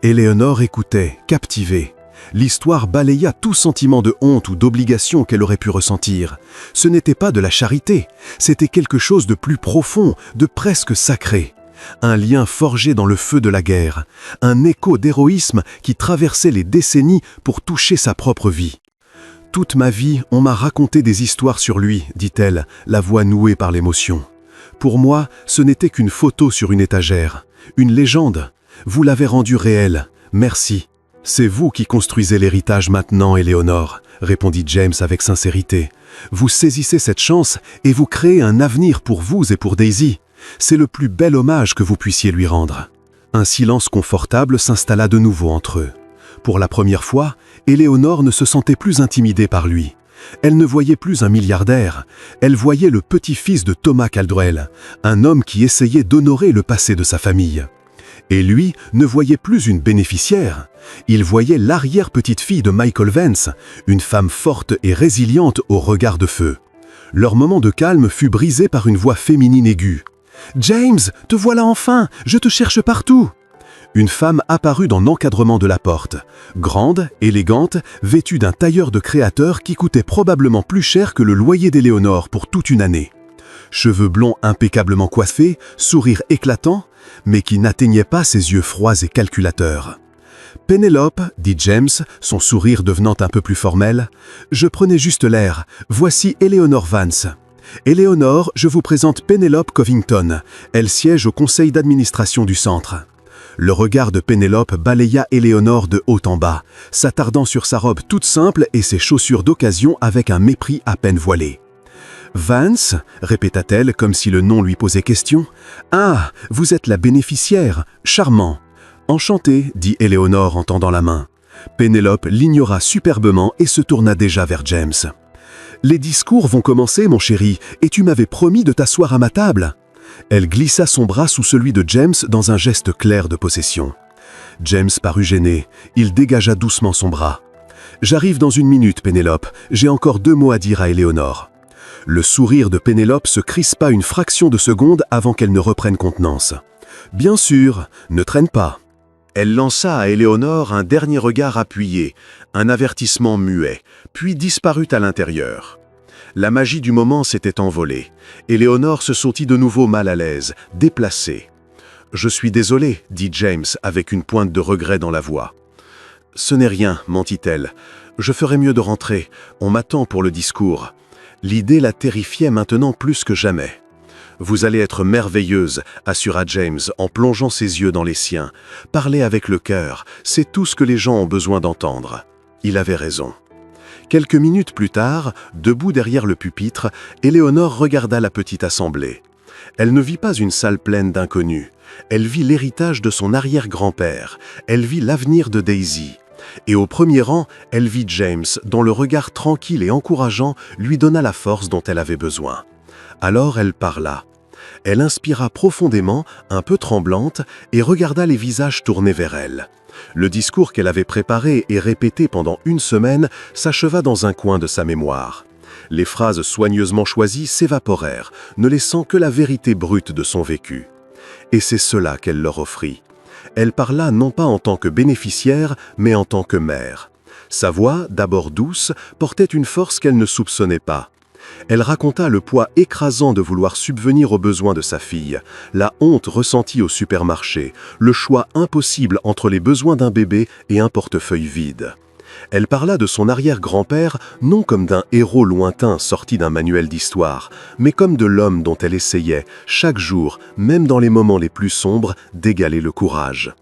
Éléonore écoutait, captivée. L'histoire balaya tout sentiment de honte ou d'obligation qu'elle aurait pu ressentir. Ce n'était pas de la charité, c'était quelque chose de plus profond, de presque sacré. Un lien forgé dans le feu de la guerre, un écho d'héroïsme qui traversait les décennies pour toucher sa propre vie. « Toute ma vie, on m'a raconté des histoires sur lui, dit-elle, la voix nouée par l'émotion. Pour moi, ce n'était qu'une photo sur une étagère, une légende. Vous l'avez rendue réelle, merci. » « C'est vous qui construisez l'héritage maintenant, Éléonore, » répondit James avec sincérité. « Vous saisissez cette chance et vous créez un avenir pour vous et pour Daisy. C'est le plus bel hommage que vous puissiez lui rendre. » Un silence confortable s'installa de nouveau entre eux. Pour la première fois, Éléonore ne se sentait plus intimidée par lui. Elle ne voyait plus un milliardaire, elle voyait le petit-fils de Thomas Caldwell, un homme qui essayait d'honorer le passé de sa famille. Et lui ne voyait plus une bénéficiaire, il voyait l'arrière-petite-fille de Michael Vance, une femme forte et résiliente au regard de feu. Leur moment de calme fut brisé par une voix féminine aiguë. « James, te voilà enfin, je te cherche partout !» Une femme apparut dans l'encadrement de la porte, grande, élégante, vêtue d'un tailleur de créateur qui coûtait probablement plus cher que le loyer d'Éléonore pour toute une année. Cheveux blonds impeccablement coiffés, sourire éclatant, mais qui n'atteignait pas ses yeux froids et calculateurs. « Pénélope, » dit James, son sourire devenant un peu plus formel, « je prenais juste l'air. Voici Éléonore Vance. Éléonore, je vous présente Pénélope Covington. Elle siège au conseil d'administration du centre. » Le regard de Pénélope balaya Éléonore de haut en bas, s'attardant sur sa robe toute simple et ses chaussures d'occasion avec un mépris à peine voilé. « Vance » répéta-t-elle comme si le nom lui posait question. « Ah, vous êtes la bénéficiaire, charmant. »« Enchantée, » dit Éléonore en tendant la main. Pénélope l'ignora superbement et se tourna déjà vers James. « Les discours vont commencer, mon chéri, et tu m'avais promis de t'asseoir à ma table. » Elle glissa son bras sous celui de James dans un geste clair de possession. James parut gêné, il dégagea doucement son bras. « J'arrive dans une minute, Pénélope, j'ai encore 2 mots à dire à Éléonore. » Le sourire de Pénélope se crispa une fraction de seconde avant qu'elle ne reprenne contenance. « Bien sûr, ne traîne pas. » Elle lança à Éléonore un dernier regard appuyé, un avertissement muet, puis disparut à l'intérieur. La magie du moment s'était envolée. Éléonore se sentit de nouveau mal à l'aise, déplacée. « Je suis désolé, » dit James avec une pointe de regret dans la voix. « Ce n'est rien, mentit-elle. Je ferais mieux de rentrer. On m'attend pour le discours. » L'idée la terrifiait maintenant plus que jamais. « Vous allez être merveilleuse, » assura James en plongeant ses yeux dans les siens. « Parlez avec le cœur, c'est tout ce que les gens ont besoin d'entendre. » Il avait raison. Quelques minutes plus tard, debout derrière le pupitre, Éléonore regarda la petite assemblée. Elle ne vit pas une salle pleine d'inconnus. Elle vit l'héritage de son arrière-grand-père. Elle vit l'avenir de Daisy. Et au premier rang, elle vit James, dont le regard tranquille et encourageant lui donna la force dont elle avait besoin. Alors elle parla. Elle inspira profondément, un peu tremblante, et regarda les visages tournés vers elle. Le discours qu'elle avait préparé et répété pendant 1 semaine s'acheva dans un coin de sa mémoire. Les phrases soigneusement choisies s'évaporèrent, ne laissant que la vérité brute de son vécu. Et c'est cela qu'elle leur offrit. Elle parla non pas en tant que bénéficiaire, mais en tant que mère. Sa voix, d'abord douce, portait une force qu'elle ne soupçonnait pas. Elle raconta le poids écrasant de vouloir subvenir aux besoins de sa fille, la honte ressentie au supermarché, le choix impossible entre les besoins d'un bébé et un portefeuille vide. Elle parla de son arrière-grand-père non comme d'un héros lointain sorti d'un manuel d'histoire, mais comme de l'homme dont elle essayait, chaque jour, même dans les moments les plus sombres, d'égaler le courage.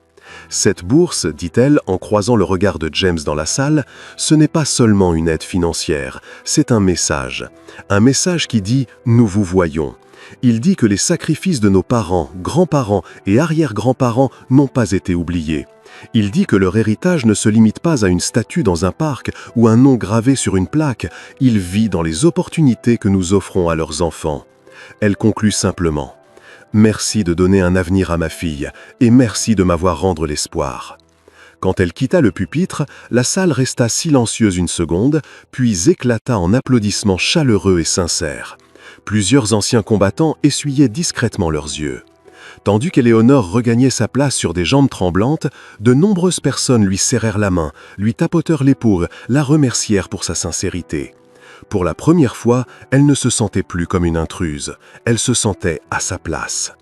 Cette bourse, dit-elle en croisant le regard de James dans la salle, ce n'est pas seulement une aide financière, c'est un message. Un message qui dit « nous vous voyons ». Il dit que les sacrifices de nos parents, grands-parents et arrière-grands-parents n'ont pas été oubliés. Il dit que leur héritage ne se limite pas à une statue dans un parc ou un nom gravé sur une plaque, il vit dans les opportunités que nous offrons à leurs enfants. Elle conclut simplement « Merci de donner un avenir à ma fille et merci de m'avoir rendu l'espoir ». Quand elle quitta le pupitre, la salle resta silencieuse une seconde, puis éclata en applaudissements chaleureux et sincères. Plusieurs anciens combattants essuyaient discrètement leurs yeux. Tandis qu'Éléonore regagnait sa place sur des jambes tremblantes, de nombreuses personnes lui serrèrent la main, lui tapotèrent l'épaule, la remercièrent pour sa sincérité. Pour la première fois, elle ne se sentait plus comme une intruse, elle se sentait à sa place.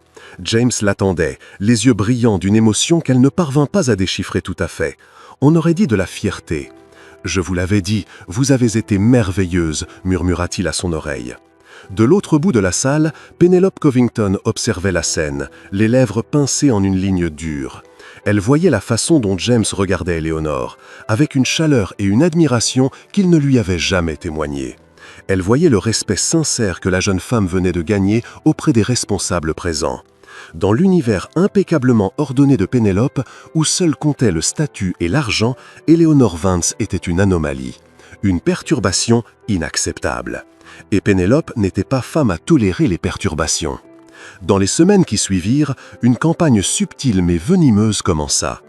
James l'attendait, les yeux brillants d'une émotion qu'elle ne parvint pas à déchiffrer tout à fait. On aurait dit de la fierté. « Je vous l'avais dit, vous avez été merveilleuse », murmura-t-il à son oreille. De l'autre bout de la salle, Penelope Covington observait la scène, les lèvres pincées en une ligne dure. Elle voyait la façon dont James regardait Éléonore, avec une chaleur et une admiration qu'il ne lui avait jamais témoigné. Elle voyait le respect sincère que la jeune femme venait de gagner auprès des responsables présents. Dans l'univers impeccablement ordonné de Pénélope, où seul comptait le statut et l'argent, Éléonore Vance était une anomalie, une perturbation inacceptable. Et Pénélope n'était pas femme à tolérer les perturbations. Dans les semaines qui suivirent, une campagne subtile mais venimeuse commença.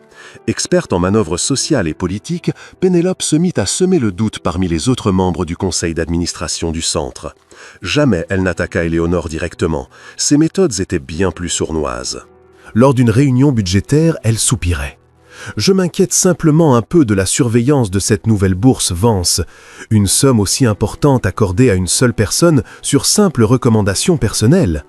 Experte en manœuvres sociales et politiques, Pénélope se mit à semer le doute parmi les autres membres du conseil d'administration du centre. Jamais elle n'attaqua Éléonore directement. Ses méthodes étaient bien plus sournoises. Lors d'une réunion budgétaire, elle soupirait. « Je m'inquiète simplement un peu de la surveillance de cette nouvelle bourse Vance, une somme aussi importante accordée à une seule personne sur simple recommandation personnelle. »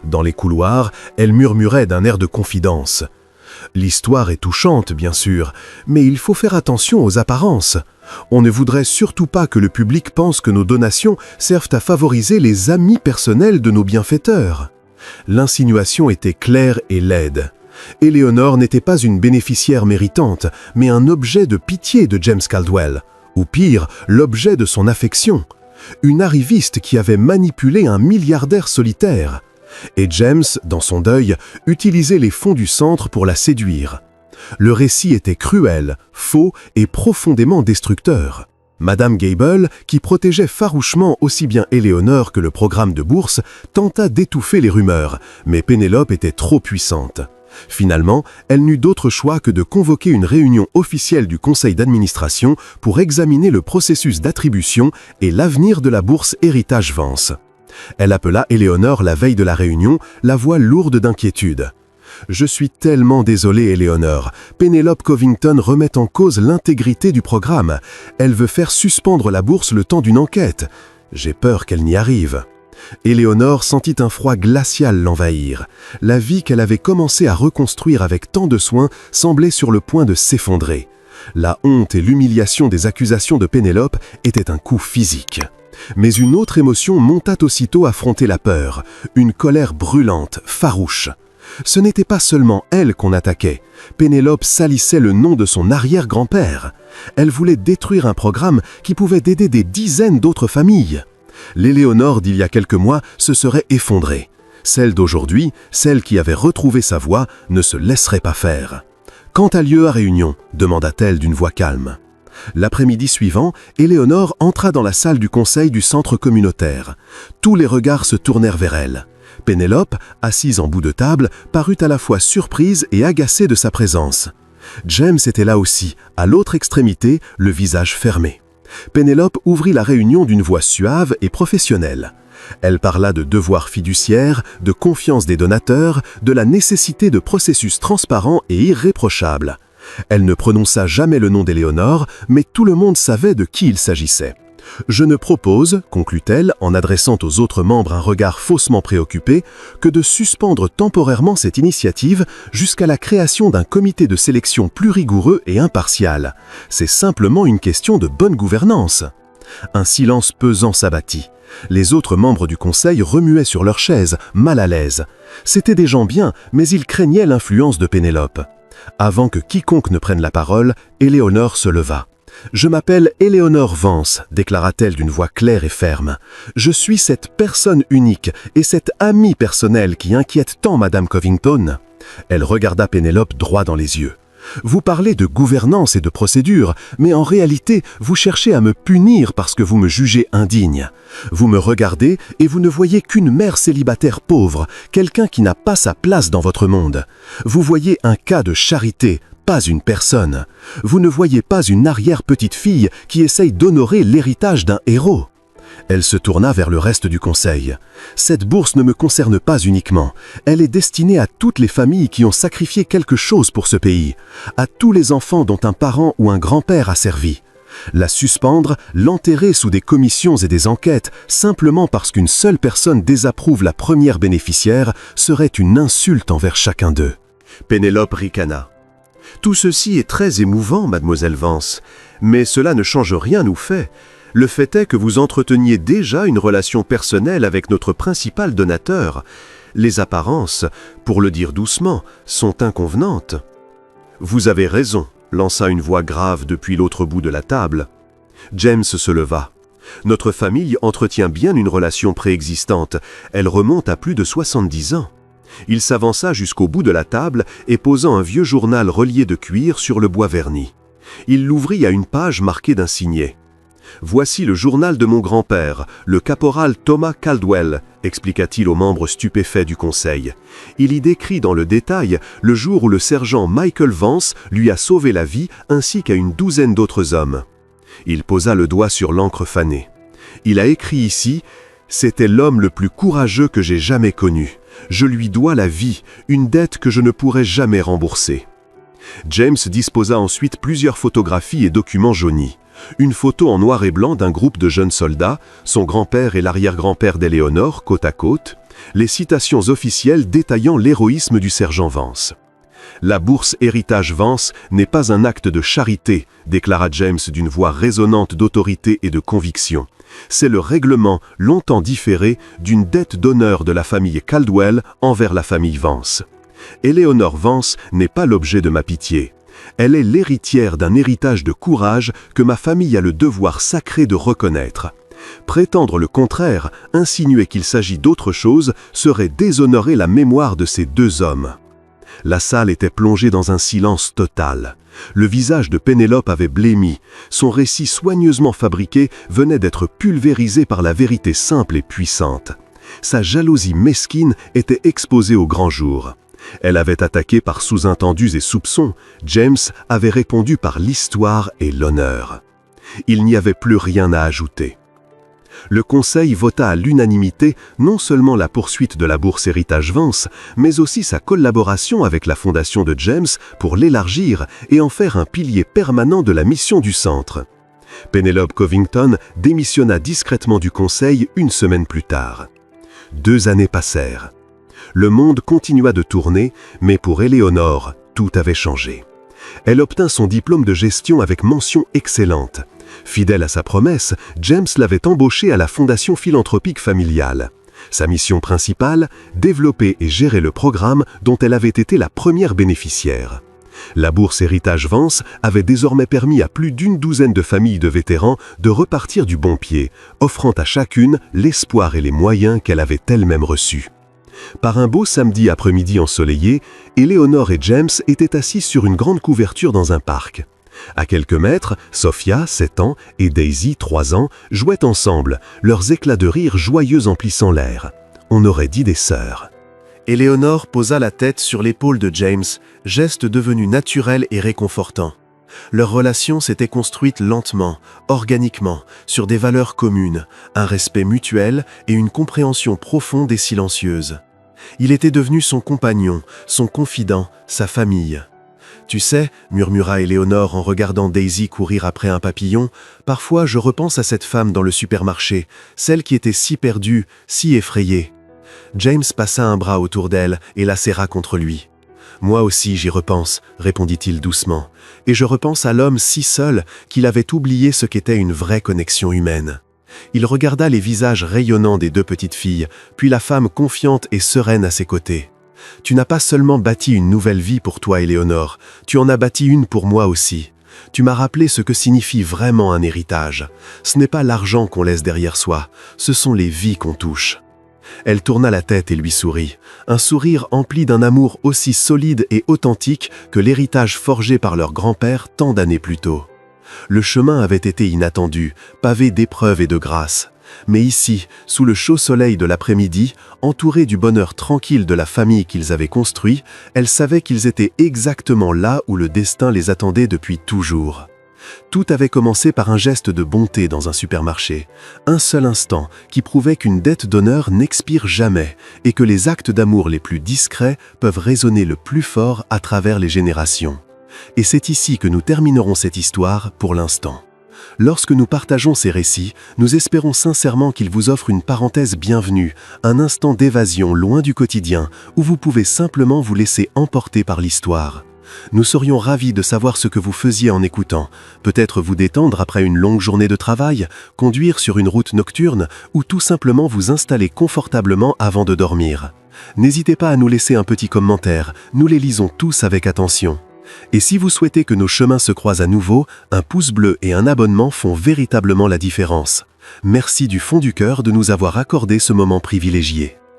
Dans les couloirs, elle murmurait d'un air de confidence. « L'histoire est touchante, bien sûr, mais il faut faire attention aux apparences. On ne voudrait surtout pas que le public pense que nos donations servent à favoriser les amis personnels de nos bienfaiteurs. » L'insinuation était claire et laide. Éléonore n'était pas une bénéficiaire méritante, mais un objet de pitié de James Caldwell, ou pire, l'objet de son affection. Une arriviste qui avait manipulé un milliardaire solitaire. Et James, dans son deuil, utilisait les fonds du centre pour la séduire. Le récit était cruel, faux et profondément destructeur. Madame Gable, qui protégeait farouchement aussi bien Éléonore que le programme de bourse, tenta d'étouffer les rumeurs, mais Pénélope était trop puissante. Finalement, elle n'eut d'autre choix que de convoquer une réunion officielle du conseil d'administration pour examiner le processus d'attribution et l'avenir de la bourse Héritage Vance. Elle appela Éléonore la veille de la réunion, la voix lourde d'inquiétude. « Je suis tellement désolée, Éléonore. Penelope Covington remet en cause l'intégrité du programme. Elle veut faire suspendre la bourse le temps d'une enquête. J'ai peur qu'elle n'y arrive. » Éléonore sentit un froid glacial l'envahir. La vie qu'elle avait commencé à reconstruire avec tant de soin semblait sur le point de s'effondrer. La honte et l'humiliation des accusations de Pénélope étaient un coup physique. Mais une autre émotion monta aussitôt affronter la peur, une colère brûlante, farouche. Ce n'était pas seulement elle qu'on attaquait. Pénélope salissait le nom de son arrière-grand-père. Elle voulait détruire un programme qui pouvait aider des dizaines d'autres familles. L'Éléonore d'il y a quelques mois se serait effondrée. Celle d'aujourd'hui, celle qui avait retrouvé sa voix, ne se laisserait pas faire. « Quand a lieu à réunion ?» demanda-t-elle d'une voix calme. L'après-midi suivant, Éléonore entra dans la salle du conseil du centre communautaire. Tous les regards se tournèrent vers elle. Pénélope, assise en bout de table, parut à la fois surprise et agacée de sa présence. James était là aussi, à l'autre extrémité, le visage fermé. Pénélope ouvrit la réunion d'une voix suave et professionnelle. Elle parla de devoirs fiduciaires, de confiance des donateurs, de la nécessité de processus transparents et irréprochables. Elle ne prononça jamais le nom d'Éléonore, mais tout le monde savait de qui il s'agissait. Je ne propose, conclut-elle, en adressant aux autres membres un regard faussement préoccupé, que de suspendre temporairement cette initiative jusqu'à la création d'un comité de sélection plus rigoureux et impartial. C'est simplement une question de bonne gouvernance. » Un silence pesant s'abattit. Les autres membres du conseil remuaient sur leurs chaises, mal à l'aise. C'étaient des gens bien, mais ils craignaient l'influence de Pénélope. Avant que quiconque ne prenne la parole, Éléonore se leva. « Je m'appelle Éléonore Vance, déclara-t-elle d'une voix claire et ferme. Je suis cette personne unique et cette amie personnelle qui inquiète tant Madame Covington. » Elle regarda Pénélope droit dans les yeux. « Vous parlez de gouvernance et de procédure, mais en réalité, vous cherchez à me punir parce que vous me jugez indigne. Vous me regardez et vous ne voyez qu'une mère célibataire pauvre, quelqu'un qui n'a pas sa place dans votre monde. Vous voyez un cas de charité, pas une personne. Vous ne voyez pas une arrière-petite-fille qui essaye d'honorer l'héritage d'un héros. » Elle se tourna vers le reste du conseil. « Cette bourse ne me concerne pas uniquement. Elle est destinée à toutes les familles qui ont sacrifié quelque chose pour ce pays, à tous les enfants dont un parent ou un grand-père a servi. La suspendre, l'enterrer sous des commissions et des enquêtes, simplement parce qu'une seule personne désapprouve la première bénéficiaire, serait une insulte envers chacun d'eux. » Pénélope ricana. « Tout ceci est très émouvant, mademoiselle Vance, mais cela ne change rien au fait. Le fait est que vous entreteniez déjà une relation personnelle avec notre principal donateur. Les apparences, pour le dire doucement, sont inconvenantes. »« Vous avez raison, » lança une voix grave depuis l'autre bout de la table. James se leva. « Notre famille entretient bien une relation préexistante. Elle remonte à plus de 70 ans. » Il s'avança jusqu'au bout de la table et posant un vieux journal relié de cuir sur le bois verni. Il l'ouvrit à une page marquée d'un signet. « Voici le journal de mon grand-père, le caporal Thomas Caldwell », expliqua-t-il aux membres stupéfaits du conseil. Il y décrit dans le détail le jour où le sergent Michael Vance lui a sauvé la vie ainsi qu'à une douzaine d'autres hommes. Il posa le doigt sur l'encre fanée. Il a écrit ici « C'était l'homme le plus courageux que j'ai jamais connu. Je lui dois la vie, une dette que je ne pourrai jamais rembourser. » James disposa ensuite plusieurs photographies et documents jaunis. Une photo en noir et blanc d'un groupe de jeunes soldats, son grand-père et l'arrière-grand-père d'Éléonore côte à côte, les citations officielles détaillant l'héroïsme du sergent Vance. « La bourse Héritage Vance n'est pas un acte de charité, » déclara James d'une voix résonnante d'autorité et de conviction. « C'est le règlement, longtemps différé, d'une dette d'honneur de la famille Caldwell envers la famille Vance. Éléonore Vance n'est pas l'objet de ma pitié. Elle est l'héritière d'un héritage de courage que ma famille a le devoir sacré de reconnaître. Prétendre le contraire, insinuer qu'il s'agit d'autre chose, serait déshonorer la mémoire de ces deux hommes. » La salle était plongée dans un silence total. Le visage de Pénélope avait blêmi. Son récit soigneusement fabriqué venait d'être pulvérisé par la vérité simple et puissante. Sa jalousie mesquine était exposée au grand jour. Elle avait attaqué par sous-entendus et soupçons. James avait répondu par l'histoire et l'honneur. Il n'y avait plus rien à ajouter. Le Conseil vota à l'unanimité non seulement la poursuite de la bourse Héritage Vance, mais aussi sa collaboration avec la fondation de James pour l'élargir et en faire un pilier permanent de la mission du Centre. Pénélope Covington démissionna discrètement du Conseil une semaine plus tard. 2 années passèrent. Le monde continua de tourner, mais pour Éléonore, tout avait changé. Elle obtint son diplôme de gestion avec mention excellente. Fidèle à sa promesse, James l'avait embauchée à la Fondation philanthropique familiale. Sa mission principale, développer et gérer le programme dont elle avait été la première bénéficiaire. La bourse Héritage Vance avait désormais permis à plus d'une douzaine de familles de vétérans de repartir du bon pied, offrant à chacune l'espoir et les moyens qu'elle avait elle-même reçus. Par un beau samedi après-midi ensoleillé, Éléonore et James étaient assis sur une grande couverture dans un parc. À quelques mètres, Sophia, 7 ans, et Daisy, 3 ans, jouaient ensemble, leurs éclats de rire joyeux emplissant l'air. On aurait dit des sœurs. Éléonore posa la tête sur l'épaule de James, geste devenu naturel et réconfortant. Leur relation s'était construite lentement, organiquement, sur des valeurs communes, un respect mutuel et une compréhension profonde et silencieuse. Il était devenu son compagnon, son confident, sa famille. Tu sais, murmura Éléonore en regardant Daisy courir après un papillon, parfois je repense à cette femme dans le supermarché, celle qui était si perdue, si effrayée. James passa un bras autour d'elle et la serra contre lui. Moi aussi j'y repense, répondit-il doucement, et je repense à l'homme si seul qu'il avait oublié ce qu'était une vraie connexion humaine. Il regarda les visages rayonnants des deux petites filles, puis la femme confiante et sereine à ses côtés. Tu n'as pas seulement bâti une nouvelle vie pour toi, Éléonore, tu en as bâti une pour moi aussi. Tu m'as rappelé ce que signifie vraiment un héritage. Ce n'est pas l'argent qu'on laisse derrière soi, ce sont les vies qu'on touche. Elle tourna la tête et lui sourit, un sourire empli d'un amour aussi solide et authentique que l'héritage forgé par leur grand-père tant d'années plus tôt. Le chemin avait été inattendu, pavé d'épreuves et de grâces. Mais ici, sous le chaud soleil de l'après-midi, entourés du bonheur tranquille de la famille qu'ils avaient construit, elle savait qu'ils étaient exactement là où le destin les attendait depuis toujours. Tout avait commencé par un geste de bonté dans un supermarché, un seul instant qui prouvait qu'une dette d'honneur n'expire jamais et que les actes d'amour les plus discrets peuvent résonner le plus fort à travers les générations. Et c'est ici que nous terminerons cette histoire pour l'instant. Lorsque nous partageons ces récits, nous espérons sincèrement qu'ils vous offrent une parenthèse bienvenue, un instant d'évasion loin du quotidien où vous pouvez simplement vous laisser emporter par l'histoire. Nous serions ravis de savoir ce que vous faisiez en écoutant, peut-être vous détendre après une longue journée de travail, conduire sur une route nocturne ou tout simplement vous installer confortablement avant de dormir. N'hésitez pas à nous laisser un petit commentaire, nous les lisons tous avec attention. Et si vous souhaitez que nos chemins se croisent à nouveau, un pouce bleu et un abonnement font véritablement la différence. Merci du fond du cœur de nous avoir accordé ce moment privilégié.